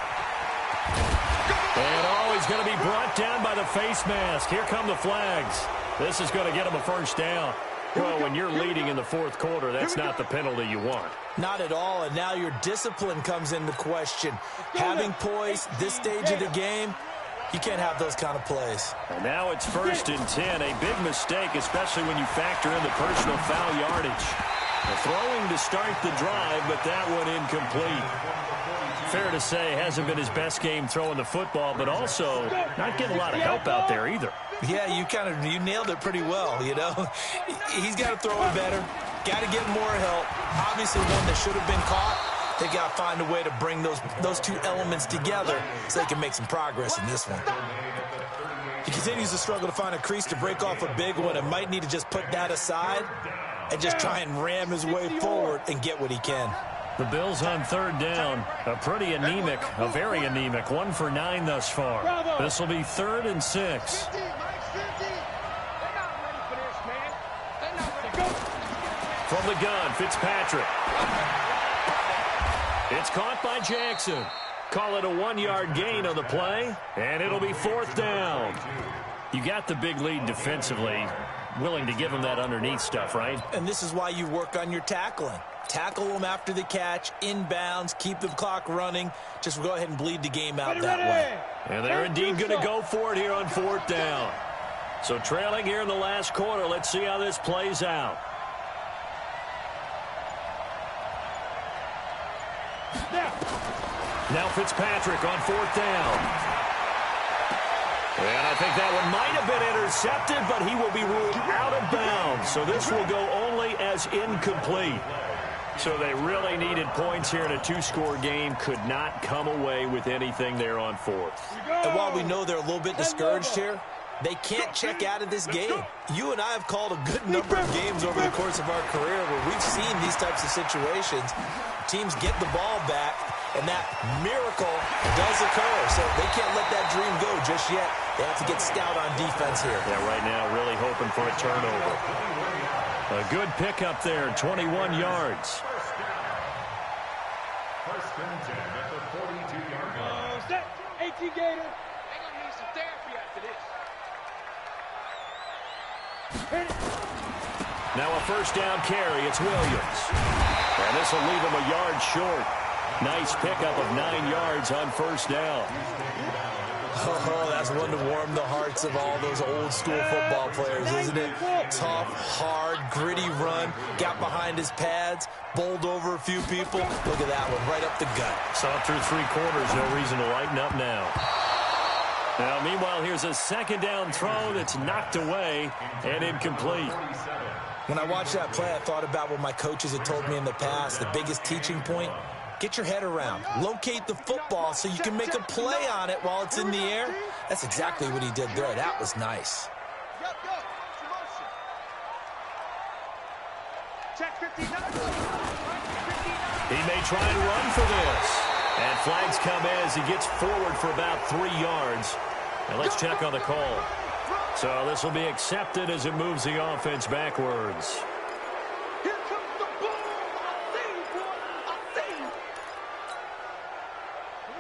And he's going to be brought down by the face mask. Here come the flags. This is going to get him a first down. Well, when you're leading in the fourth quarter, that's not the penalty you want. Not at all, and now your discipline comes into question. Having poise this stage of the game, you can't have those kind of plays. And now it's 1st and 10. A big mistake, especially when you factor in the personal foul yardage. The throwing to start the drive, but that one incomplete. Fair to say, hasn't been his best game throwing the football, but also not getting a lot of help out there either. Yeah, you nailed it pretty well, you know. He's got to throw it better. Got to get more help. Obviously one that should have been caught. They got to find a way to bring those two elements together so they can make some progress in this one. He continues to struggle to find a crease to break off a big one and might need to just put that aside and just try and ram his way forward and get what he can. The Bills on third down. A very anemic. 1 for 9 thus far. This will be 3rd and 6. From the gun, Fitzpatrick. It's caught by Jackson. Call it a 1-yard gain on the play, and it'll be 4th down. You got the big lead defensively. Willing to give him that underneath stuff, right? And this is why you work on your tackling. Tackle them after the catch, inbounds, keep the clock running. Just go ahead and bleed the game out that way. And they're indeed going to go for it here on 4th down. So trailing here in the last quarter. Let's see how this plays out. Now Fitzpatrick on 4th down. And I think that one might have been intercepted, but he will be ruled out of bounds. So this will go only as incomplete. So they really needed points here in a 2-score game. Could not come away with anything there on 4th. And while we know they're a little bit discouraged here, they can't check out of this game. You and I have called a good number of games over the course of our career where we've seen these types of situations. Teams get the ball back, and that miracle does occur. So they can't let that dream go just yet. They have to get stout on defense here. Yeah, right now really hoping for a turnover. A good pickup there, 21 yards. 1st and 10 at the 42-yard line. Set, 18 Gator. They're going to need some therapy after this. Now a 1st down carry. It's Williams. And this will leave him a yard short. Nice pickup of 9 yards on 1st down. Oh, that's one to warm the hearts of all those old school football players, isn't it? Tough, hard, gritty run. Got behind his pads, bowled over a few people. Look at that one, right up the gut. Saw through 3 quarters. No reason to lighten up now. Now, meanwhile, here's a 2nd down throw that's knocked away and incomplete. When I watched that play, I thought about what my coaches had told me in the past. The biggest teaching point, get your head around. Locate the football so you can make a play on it while it's in the air. That's exactly what he did there. That was nice. He may try and run for this. And flags come in as he gets forward for about 3 yards. And let's check on the call. So this will be accepted as it moves the offense backwards. Here comes the ball.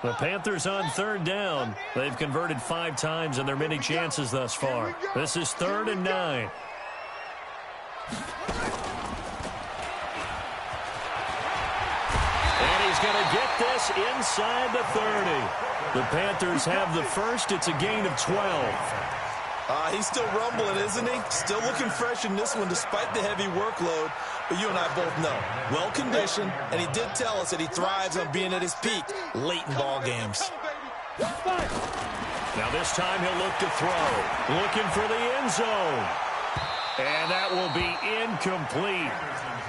The Panthers on 3rd down. They've converted 5 times in their many chances thus far. This is 3rd and 9. And he's going to get this inside the 30. The Panthers have the first. It's a gain of 12. He's still rumbling, isn't he? Still looking fresh in this one despite the heavy workload. but you and I both know, well-conditioned, and he did tell us that he thrives on being at his peak late in ball games. Now this time he'll look to throw. Looking for the end zone. And that will be incomplete.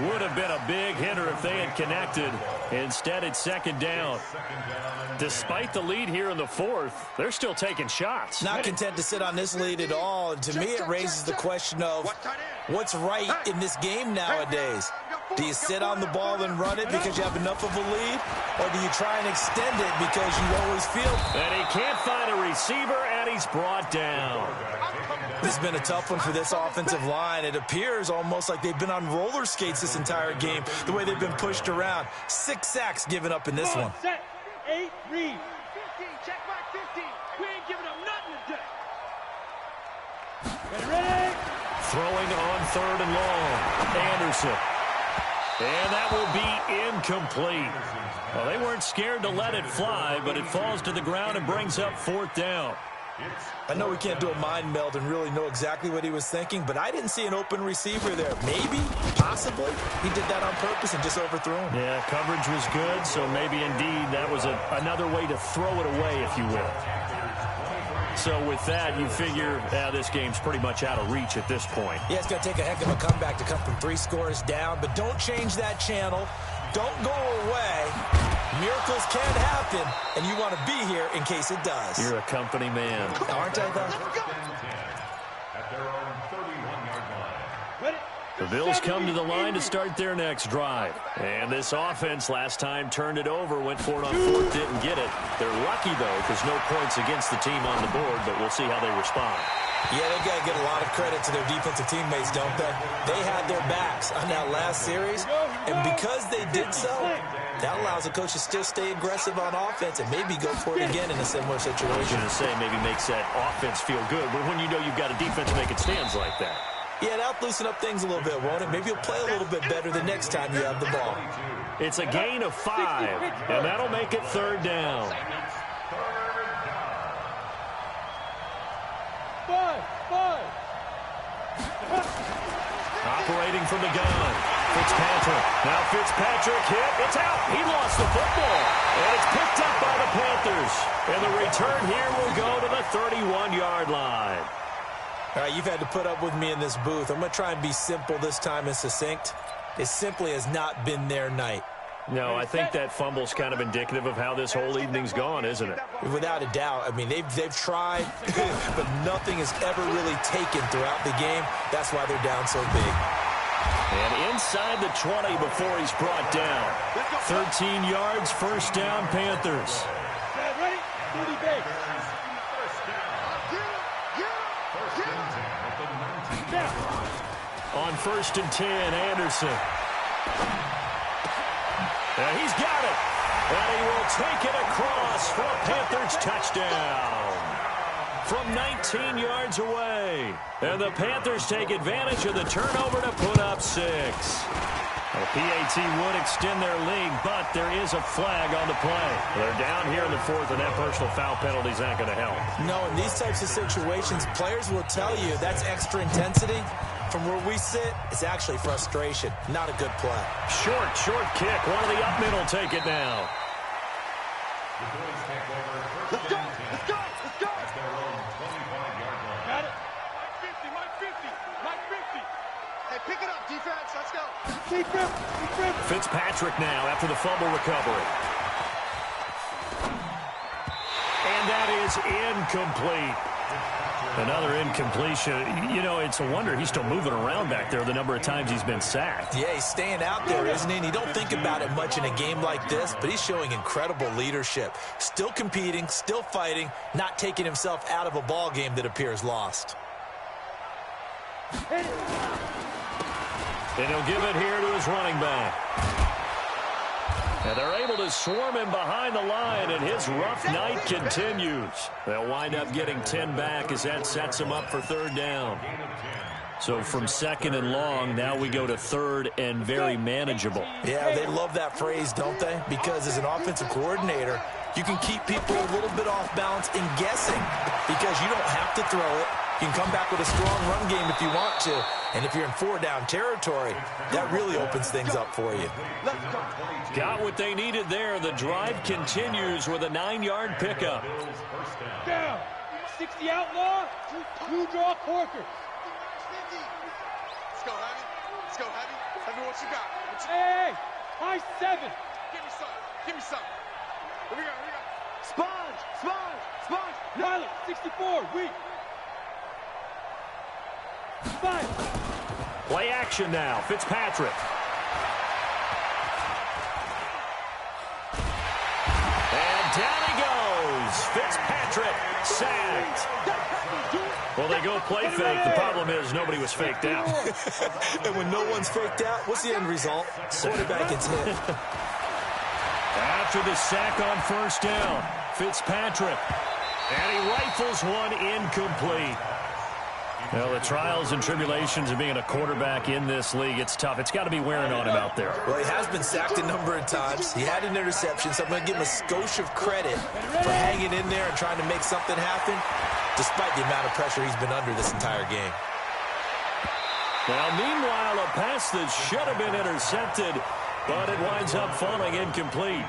Would have been a big hitter if they had connected. Instead, it's second down. Despite the lead here in the fourth, they're still taking shots. Not content to sit on this lead at all. And to me, it raises the question of what's right in this game nowadays. Do you sit on the ball and run it because you have enough of a lead? Or do you try and extend it because you always feel? And he can't find a receiver, and he's brought down. This has been a tough one for this offensive line. It appears almost like they've been on roller skates this entire game, the way they've been pushed around. 6 sacks given up in this one. Set. 8, read. 15, check back 15. We ain't giving up nothing today. Ready? Throwing on third and long. Anderson. And that will be incomplete. Well, they weren't scared to let it fly, but it falls to the ground and brings up fourth down. I know we can't do a mind meld and really know exactly what he was thinking, but I didn't see an open receiver there. Maybe, possibly, he did that on purpose and just overthrew him. Yeah, coverage was good, so maybe indeed that was another way to throw it away, if you will. So with that, you figure this game's pretty much out of reach at this point. Yeah, it's going to take a heck of a comeback to come from 3 scores down, but don't change that channel. Don't go away. Miracles can happen, and you want to be here in case it does. You're a company man. Aren't I, though? At their own 31-yard line. The Bills come to the line to start their next drive. And this offense last time turned it over, went for it on fourth, didn't get it. They're lucky, though, because no points against the team on the board, but we'll see how they respond. Yeah, they've got to give a lot of credit to their defensive teammates, don't they? They had their backs on that last series, and because they did so, that allows the coach to still stay aggressive on offense and maybe go for it again in a similar situation. I was going to say maybe makes that offense feel good, but when you know you've got a defense making stands like that. Yeah, that'll loosen up things a little bit, won't it? Maybe you'll play a little bit better the next time you have the ball. It's a gain of 5, and that'll make it third down. 5. Operating from the gun. Fitzpatrick. Now Fitzpatrick hit. It's out. He lost the football. And it's picked up by the Panthers. And the return here will go to the 31-yard line. All right, you've had to put up with me in this booth. I'm going to try and be simple this time and succinct. It simply has not been their night. No, I think that fumble's kind of indicative of how this whole evening's gone, isn't it? Without a doubt. I mean, they've tried, but nothing has ever really taken throughout the game. That's why they're down so big. And inside the 20 before he's brought down. 13 yards, first down, Panthers. Ready? 30 base. On first and 10, Anderson. And he's got it. And he will take it across for a Panthers touchdown. From 19 yards away. And the Panthers take advantage of the turnover to put up 6. The PAT would extend their lead, but there is a flag on the play. They're down here in the fourth, and that personal foul penalty is not going to help. No, in these types of situations, players will tell you that's extra intensity. From where we sit, it's actually frustration. Not a good play. Short kick. One of the up mid will take it now. Let's go. At their own 25-yard line. Got it. Mike 50. Hey, pick it up, defense. Let's go. Fitzpatrick now after the fumble recovery. And that is incomplete. Another incompletion. You know, it's a wonder he's still moving around back there the number of times he's been sacked. Yeah, he's staying out there, isn't he? And you don't think about it much in a game like this, but he's showing incredible leadership. Still competing, still fighting, not taking himself out of a ball game that appears lost. And he'll give it here to his running back. And they're able to swarm him behind the line, and his rough night continues. They'll wind up getting 10 back as that sets him up for third down. So from second and long, now we go to third and very manageable. Yeah, they love that phrase, don't they? Because as an offensive coordinator, you can keep people a little bit off balance and guessing because you don't have to throw it. You can come back with a strong run game if you want to. And if you're in 4-down territory, that really opens things up for you. Got what they needed there. The drive continues with a 9-yard pickup. Down. 60 outlaw. You draw Corker. Let's go, Heavy. Let's go, Heavy. Heavy, what you got? Hey, high 7. Give me some. Give me some. Here we go. Here we go. Sponge. Nyla, 64. Weak. 5. Play action now. Fitzpatrick. And down he goes. Fitzpatrick sacked. Well, they go play fake. The problem is nobody was faked out. And when no one's faked out, what's the end result? Quarterback gets hit. After the sack on first down, Fitzpatrick. And he rifles one incomplete. Well, the trials and tribulations of being a quarterback in this league, it's tough. It's got to be wearing on him out there. Well, he has been sacked a number of times. He had an interception, so I'm going to give him a skosh of credit for hanging in there and trying to make something happen, despite the amount of pressure he's been under this entire game. Now, meanwhile, a pass that should have been intercepted, but it winds up falling incomplete.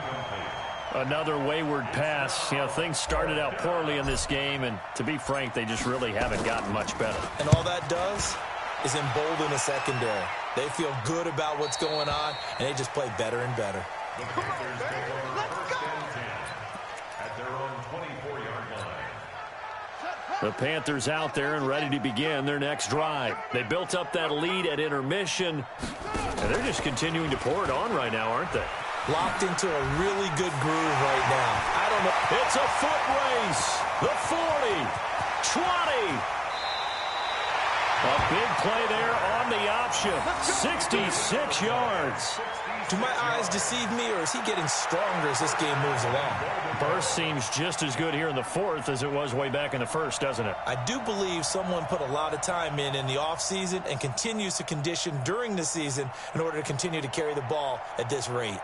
Another wayward pass. You know, things started out poorly in this game, and to be frank, they just really haven't gotten much better. And all that does is embolden the secondary. They feel good about what's going on, and they just play better and better. The Panthers take over first and 10 at their own 24-yard line. The Panthers out there and ready to begin their next drive. They built up that lead at intermission, and they're just continuing to pour it on right now, aren't they? Locked into a really good groove right now. I don't know. It's a foot race. The 40, 20. A big play there on the option. 66 yards. Do my eyes deceive me, or is he getting stronger as this game moves along? Burst seems just as good here in the fourth as it was way back in the first, doesn't it? I do believe someone put a lot of time in the offseason and continues to condition during the season in order to continue to carry the ball at this rate.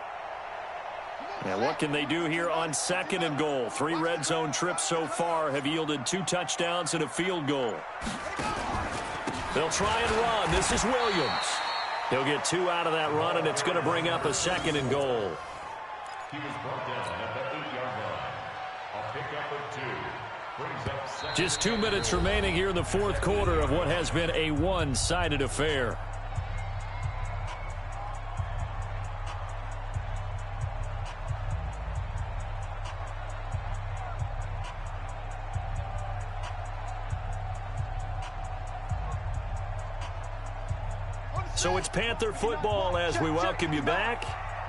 And what can they do here on 2nd and goal? 3 red zone trips so far have yielded 2 touchdowns and a field goal. They'll try and run. This is Williams. He'll get 2 out of that run, and it's going to bring up a 2nd and goal. He was brought down at the 8-yard line. A pickup of 2. Brings up second. Just 2 minutes remaining here in the fourth quarter of what has been a one-sided affair. So it's Panther football as we welcome you back.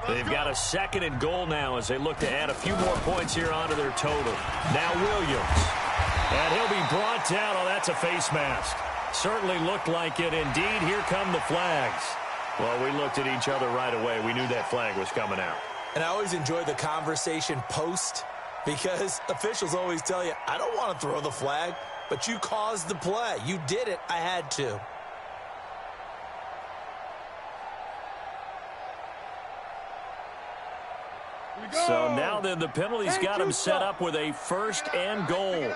They've got a 2nd and goal now as they look to add a few more points here onto their total. Now Williams. And he'll be brought down. Oh, that's a face mask. Certainly looked like it. Indeed, here come the flags. Well, we looked at each other right away. We knew that flag was coming out. And I always enjoy the conversation post because officials always tell you, I don't want to throw the flag, but you caused the play. You did it. I had to. So now then the penalty's got him set up with a 1st and goal.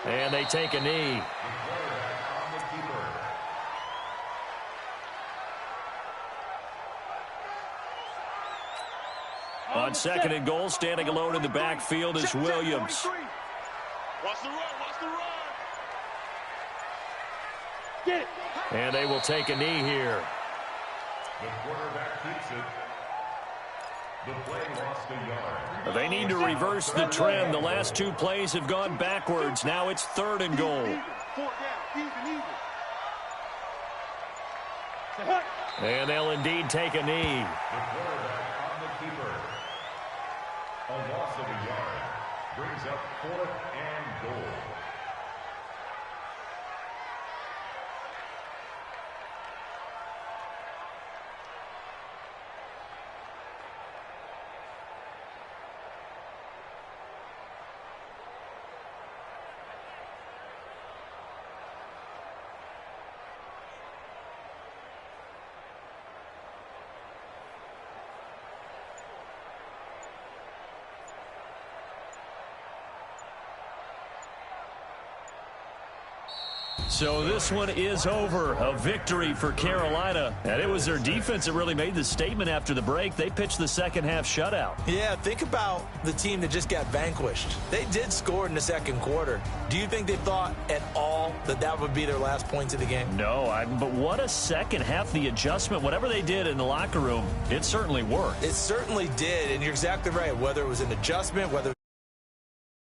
And they take a knee. On 2nd and goal, standing alone in the backfield is Williams. Watch the run. Watch the run. Get it. And they will take a knee here. The quarterback keeps it. The play lost a yard. They need to reverse the trend. The last 2 plays have gone backwards. Now it's 3rd and goal. 4 down. Even. And they'll indeed take a knee. The quarterback on the keeper. A loss of a yard. Brings up 4th and goal. So this one is over. A victory for Carolina. And it was their defense that really made the statement after the break. They pitched the second half shutout. Yeah, think about the team that just got vanquished. They did score in the second quarter. Do you think they thought at all that that would be their last points of the game? No, but what a second half. The adjustment, whatever they did in the locker room, it certainly worked. It certainly did, and you're exactly right. Whether it was an adjustment, whether